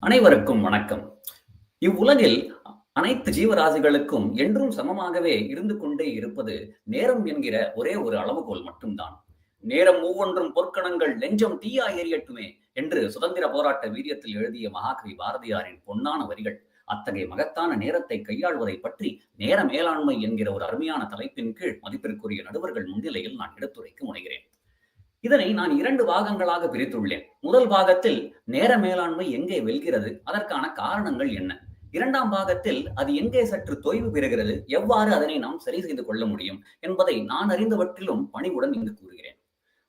அனைவருக்கும் வணக்கம். இவ்வுலகில் அனைத்து ஜீவராசிகளுக்கும் என்றும் சமமாகவே இருந்து கொண்டே இருப்பது நேரம் என்கிற ஒரே ஒரு அளவுகோல் மட்டும்தான். நேரம் ஒவ்வொன்றும் பொற்கணங்கள் நெஞ்சம் தீயாய் எரியட்டுமே என்று சுதந்திர போராட்ட வீரியத்தில் எழுதிய மகாகவி பாரதியாரின் பொன்னான வரிகள் அத்தகைய மகத்தான நேரத்தை கையாள்வதை பற்றி நேர மேலாண்மை என்கிற ஒரு அருமையான தலைப்பின் கீழ் மதிப்பிற்குரிய நடுவர்கள் முன்னிலையில் நான் எடுத்துரைக்க முனைகிறேன். இதனை நான் 2 பாகங்களாக பிரித்துள்ளேன். முதல் பாகத்தில் நேர மேலாண்மை எங்கே வெல்கிறது, அதற்கான காரணங்கள் என்ன? 2ஆம் பாகத்தில் அது எங்கே சற்று தொய்வு பெறுகிறது, எவ்வாறு அதனை நாம் சரி செய்து கொள்ள முடியும் என்பதை நான் அறிந்தவற்றிலும் பணிவுடன் இங்கு கூறுகிறேன்.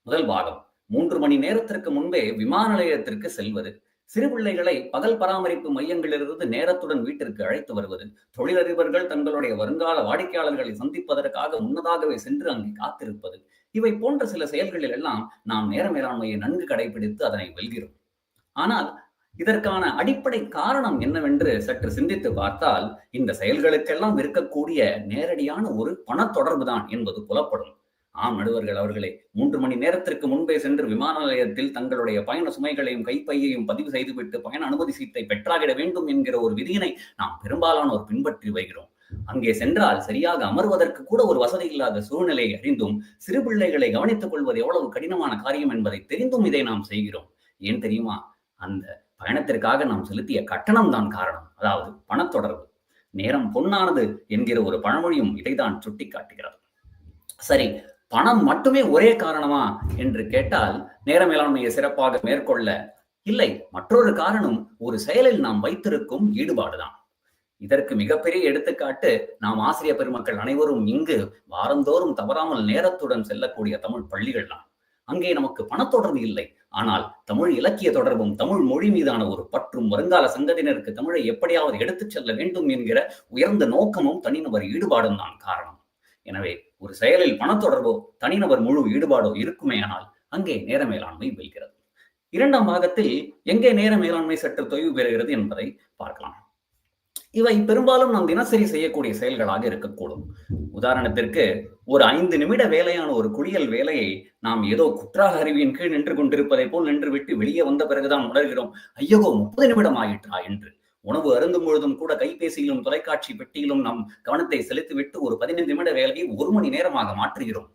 முதல் பாகம் 3 மணி நேரத்திற்கு முன்பே விமான நிலையத்திற்கு செல்வது, சிறு பிள்ளைகளை பகல் பராமரிப்பு மையங்களிலிருந்து நேரத்துடன் வீட்டிற்கு அழைத்து வருவது, தொழிலதிபர்கள் தங்களுடைய வருங்கால வாடிக்கையாளர்களை சந்திப்பதற்காக முன்னதாகவே சென்று அங்கே காத்திருப்பது, இவை போன்ற சில செயல்களில் எல்லாம் நாம் நேர மேலாண்மையை நன்கு கடைபிடித்து அதனை வெல்கிறோம். ஆனால் இதற்கான அடிப்படை காரணம் என்னவென்று சற்று சிந்தித்து பார்த்தால், இந்த செயல்களுக்கெல்லாம் இருக்கக்கூடிய நேரடியான ஒரு பணத்தொடர்பு தான் என்பது புலப்படும். ஆம் நடுவர்கள் அவர்களே, 3 மணி நேரத்திற்கு முன்பே சென்று விமான நிலையத்தில் தங்களுடைய பயண சுமைகளையும் கைப்பையையும் பதிவு செய்துவிட்டு பயண அனுமதி சீட்டை பெற்றாகிட வேண்டும் என்கிற ஒரு விதியினை நாம் பெரும்பாலானோர் பின்பற்றி வருகிறோம். அங்கே சென்றால் சரியாக அமர்வதற்கு கூட ஒரு வசதி இல்லாத சூழ்நிலையை அறிந்தும், சிறு பிள்ளைகளை கவனித்துக் கொள்வது எவ்வளவு கடினமான காரியம் என்பதை தெரிந்தும் இதை நாம் செய்கிறோம். ஏன் தெரியுமா? அந்த பயணத்திற்காக நாம் செலுத்திய கட்டணம் தான் காரணம். அதாவது பணத்தொடர்பு. நேரம் பொன்னானது என்கிற ஒரு பழமொழியும் இதைதான் சுட்டி காட்டுகிறது. சரி, பணம் மட்டுமே ஒரே காரணமா என்று கேட்டால், நேர மேலாண்மையை சிறப்பாக மேற்கொள்ள இல்லை, மற்றொரு காரணம் ஒரு செயலில் நாம் வைத்திருக்கும் ஈடுபாடுதான். இதற்கு மிகப்பெரிய எடுத்துக்காட்டு நாம் ஆசிரியர் பெருமக்கள் அனைவரும் இங்கு வாரந்தோறும் தவறாமல் நேரத்துடன் செல்லக்கூடிய தமிழ் பள்ளிகள் தான். அங்கே நமக்கு பணத்தொடர்பு இல்லை, ஆனால் தமிழ் இலக்கிய தொடர்பும் தமிழ் மொழி மீதான ஒரு பற்றும் வருங்கால சங்கதியினருக்கு தமிழை எப்படியாவது எடுத்துச் செல்ல வேண்டும் என்கிற உயர்ந்த நோக்கமும் தனிநபர் ஈடுபாடும் தான் காரணம். எனவே ஒரு செயலில் பணத்தொடர்போ தனிநபர் முழு ஈடுபாடோ இருக்குமேயானால் அங்கே நேர மேலாண்மை வெல்கிறது. 2ஆம் பாகத்தில் எங்கே நேர மேலாண்மை சற்று தொய்வு பெறுகிறது என்பதை பார்க்கலாம். இவை பெரும்பாலும் நாம் தினசரி செய்யக்கூடிய செயல்களாக இருக்கக்கூடும். உதாரணத்திற்கு, ஒரு 5 நிமிட வேலையான ஒரு குளியல் வேலையை நாம் ஏதோ குற்றால அருவியின் கீழ் நின்று கொண்டிருப்பதை போல் நின்று விட்டு வெளியே வந்த பிறகுதான் உணர்கிறோம், ஐயோ 30 நிமிடம் ஆயிற்றா என்று. உணவு அருந்தும் பொழுதும் கூட கைபேசியிலும் தொலைக்காட்சி பெட்டியிலும் நம் கவனத்தை செலுத்திவிட்டு ஒரு 15 நிமிட வேலையை 1 மணி நேரமாக மாற்றுகிறோம்.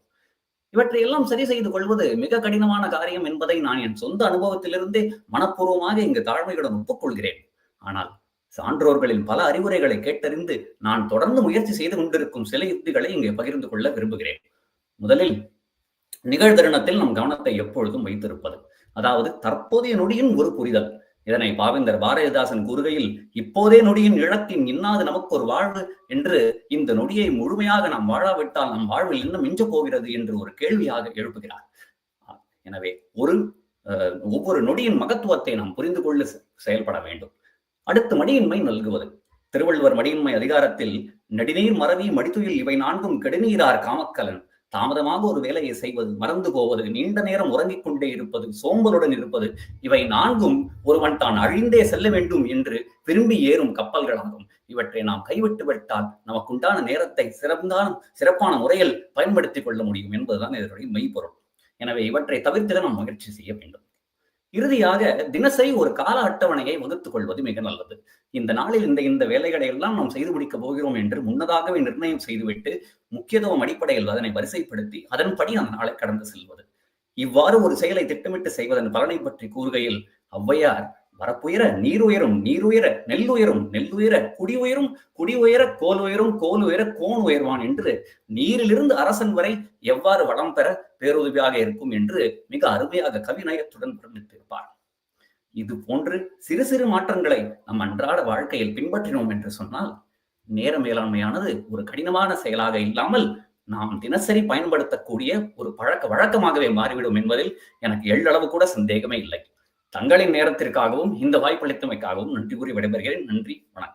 இவற்றை எல்லாம் சரி செய்து கொள்வது மிக கடினமான காரியம் என்பதை நான் என் சொந்த அனுபவத்திலிருந்தே மனப்பூர்வமாக இங்கு தாழ்மையுடன் ஒப்புக்கொள்கிறேன். ஆனால் சான்றோர்களின் பல அறிவுரைகளை கேட்டறிந்து நான் தொடர்ந்து முயற்சி செய்து கொண்டிருக்கும் சில யுக்திகளை இங்கே பகிர்ந்து கொள்ள விரும்புகிறேன். முதலில், நிகழ்தருணத்தில் நம் கவனத்தை எப்பொழுதும் வைத்திருப்பது, அதாவது தற்போதைய நொடியின் ஒரு புரிதல். இதனை பாவேந்தர் பாரதிதாசன் கூறுகையில், இப்போதே நொடியின் இழக்கின் இன்னாது நமக்கு ஒரு வாழ்வு என்று, இந்த நொடியை முழுமையாக நாம் வாழாவிட்டால் நம் வாழ்வில் இன்னும் மிஞ்ச போகிறது என்று ஒரு கேள்வியாக எழுப்புகிறார். எனவே ஒவ்வொரு நொடியின் மகத்துவத்தை நாம் புரிந்து கொள்ள செயல்பட வேண்டும். அடுத்து, மடியின்மை நல்குவது. திருவள்ளுவர் மடியின்மை அதிகாரத்தில், நெடுநீர் மறவி மடித்துயில் இவை 4ம் கெடுநீரார் காமக்கலன். தாமதமாக ஒரு வேலையை செய்வது, மறந்து போவது, நீண்ட நேரம் உறங்கிக் கொண்டே இருப்பது, சோம்பலுடன் இருப்பது, இவை 4ம் ஒருவன் தான் அழிந்தே செல்ல வேண்டும் என்று விரும்பி ஏறும் கப்பல்களாகும். இவற்றை நாம் கைவிட்டு விட்டால் நமக்குண்டான நேரத்தை சிறப்பான முறையில் பயன்படுத்திக் கொள்ள முடியும் என்பதுதான் இதனுடைய மெய்ப்பொருள். எனவே இவற்றை தவிர்த்திட நாம் முயற்சி செய்ய வேண்டும். இறுதியாக, தினசரி ஒரு கால அட்டவணையை வகுத்துக் கொள்வது மிக நல்லது. இந்த நாளில் இந்த வேலைகளை எல்லாம் நாம் செய்து முடிக்கப் போகிறோம் என்று முன்னதாகவே நிர்ணயம் செய்துவிட்டு முக்கியத்துவம் அடிப்படையில் அதனை வரிசைப்படுத்தி அதன்படி அந்த நாளை கடந்து செல்வது. இவ்வாறு ஒரு செயலை திட்டமிட்டு செய்வதன் பலனை பற்றி கூறுகையில் ஔவையார், வரப்புயர நீருயரும், நீருயர நெல்லுயரும், நெல்லுயர குடியுயரும், குடியுயர கோல் உயரும், கோல் உயர கோன் உயர்வான் என்று நீரிலிருந்து அரசன் வரை எவ்வாறு வளம் பெற பேருதவியாக இருக்கும் என்று மிக அருமையாக கவிநயத்துடன் வர்ணித்திருப்பார். இது போன்று சிறு சிறு மாற்றங்களை நம் அன்றாட வாழ்க்கையில் பின்பற்றினோம் என்று சொன்னால், நேர மேலாண்மையானது ஒரு கடினமான செயலாக இல்லாமல் நாம் தினசரி பயன்படுத்தக்கூடிய ஒரு வழக்கமாகவே மாறிவிடும் என்பதில் எனக்கு எள்ளளவு கூட சந்தேகமே இல்லை. தங்களின் நேரத்திற்காகவும் இந்த வாய்ப்பளித்தமைக்காகவும் நன்றி கூறி விடைபெறுகிறேன். நன்றி, வணக்கம்.